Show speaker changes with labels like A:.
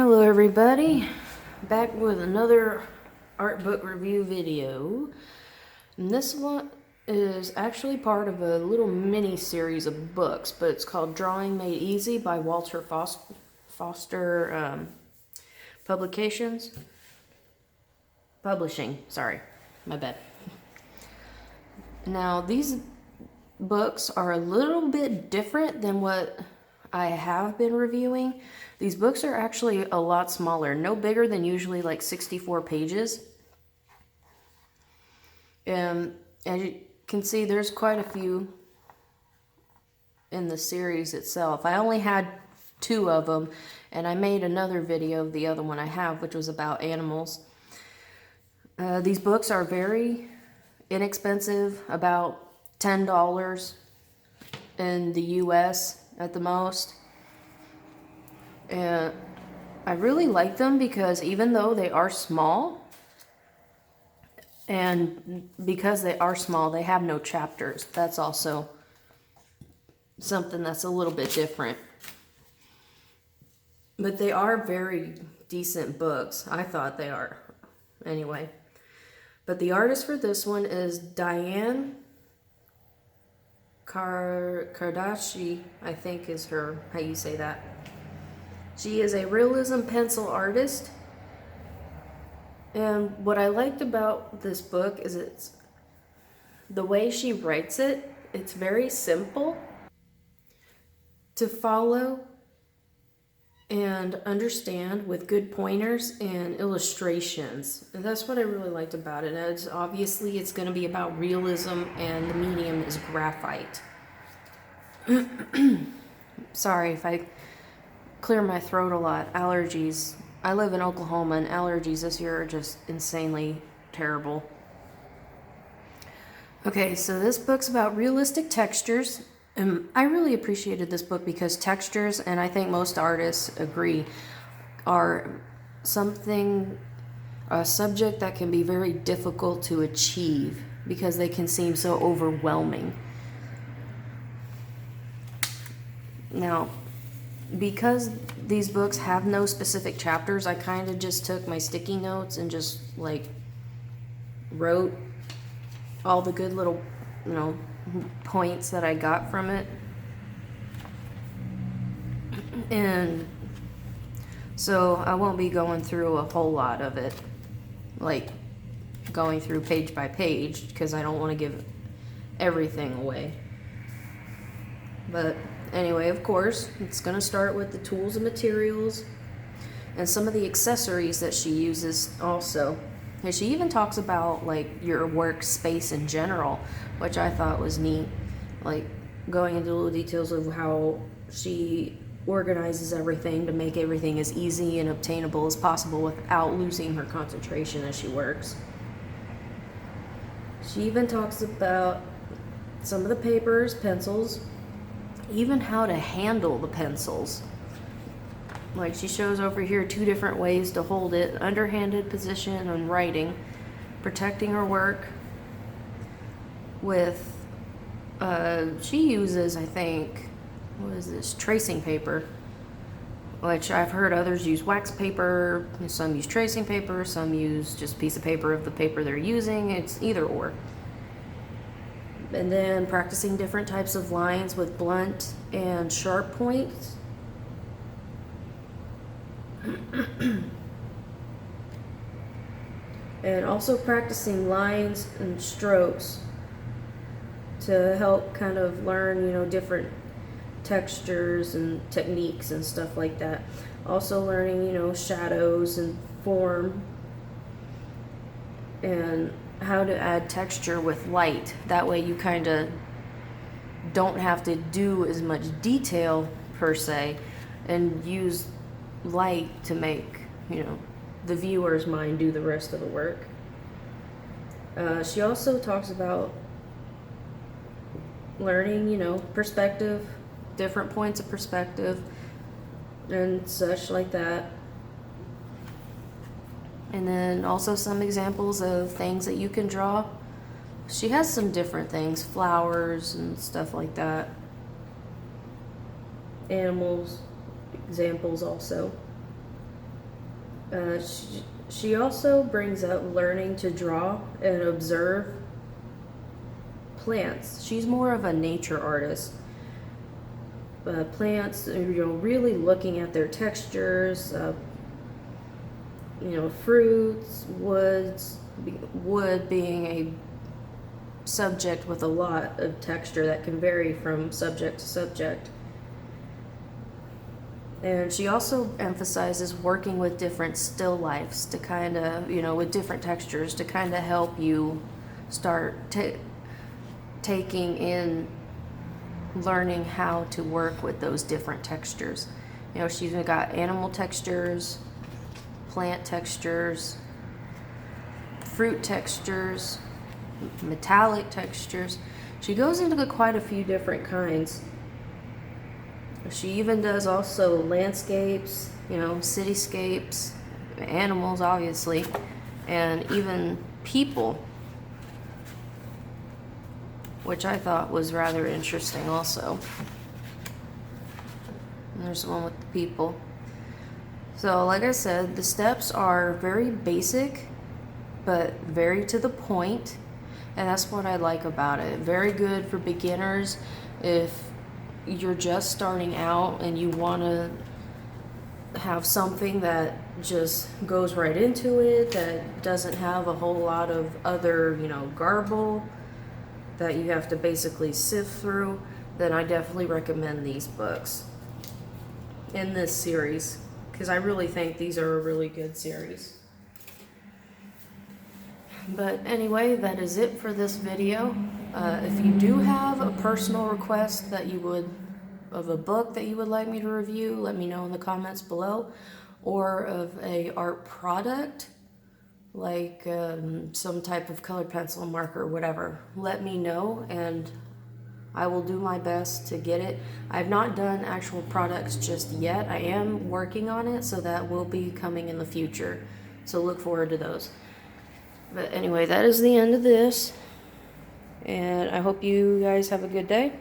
A: Hello everybody, back with another art book review video. And this one is actually part of a little mini series of books, but it's called Drawing Made Easy by Walter Foster Publishing, sorry, my bad. Now these books are a little bit different than what I have been reviewing. These books are actually a lot smaller, no bigger than usually like 64 pages. And as you can see, there's quite a few in the series itself. I only had 2 of them, and I made another video of the other one I have, which was about animals. These books are very inexpensive, about $10 in the US at the most. And I really like them because even though they are small, and because they are small, they have no chapters. That's also something that's a little bit different. But they are very decent books. I thought they are, anyway. But the artist for this one is Diane Kardashian, I think is how you say that. She is a realism pencil artist. And what I liked about this book is it's the way she writes it. It's very simple to follow and understand with good pointers and illustrations. And that's what I really liked about it. As obviously it's going to be about realism, and the medium is graphite. Sorry if I clear my throat a lot. Allergies. I live in Oklahoma, and allergies this year are just insanely terrible. Okay, so this book's about realistic textures. I really appreciated this book because textures, and I think most artists agree, are a subject that can be very difficult to achieve because they can seem so overwhelming. Now, because these books have no specific chapters, I kind of just took my sticky notes and just wrote all the good little, points that I got from it. And so I won't be going through a whole lot of it, going through page by page, because I don't want to give everything away. But anyway, of course, it's going to start with the tools and materials and some of the accessories that she uses also. And she even talks about your workspace in general, which I thought was neat. Going into little details of how she organizes everything to make everything as easy and obtainable as possible without losing her concentration as she works. She even talks about some of the papers, pencils, even how to handle the pencils. She shows over here 2 different ways to hold it: underhanded position and writing, protecting her work with she uses, I think, what is this, tracing paper, which I've heard others use wax paper, some use tracing paper, some use just a piece of paper of the paper they're using. It's either or. And then practicing different types of lines with blunt and sharp points. And also practicing lines and strokes to help kind of learn, different textures and techniques and stuff like that. Also learning, shadows and form, and how to add texture with light. That way you kind of don't have to do as much detail per se, and use light to make, the viewer's mind do the rest of the work. She also talks about learning, perspective, different points of perspective, and such like that. And then also some examples of things that you can draw. She has some different things, flowers and stuff like that. Animals, examples also. She also brings up learning to draw and observe plants. She's more of a nature artist. Plants, really looking at their textures, fruits, wood being a subject with a lot of texture that can vary from subject to subject. And she also emphasizes working with different still lifes to kind of, with different textures to kind of help you start taking in learning how to work with those different textures. She's got animal textures, plant textures, fruit textures, metallic textures. She goes into quite a few different kinds. She even does also landscapes, cityscapes, animals obviously, and even people, which I thought was rather interesting also. And there's one with the people. So like I said, the steps are very basic, but very to the point, and that's what I like about it. Very good for beginners if you're just starting out and you want to have something that just goes right into it, that doesn't have a whole lot of other, garble that you have to basically sift through, then I definitely recommend these books in this series, because I really think these are a really good series. But anyway, that is it for this video. If you do have a personal request of a book that you would like me to review, let me know in the comments below, or of a art product, like some type of colored pencil, marker, whatever. Let me know, and I will do my best to get it. I've not done actual products just yet. I am working on it, so that will be coming in the future. So look forward to those. But anyway, that is the end of this, and I hope you guys have a good day.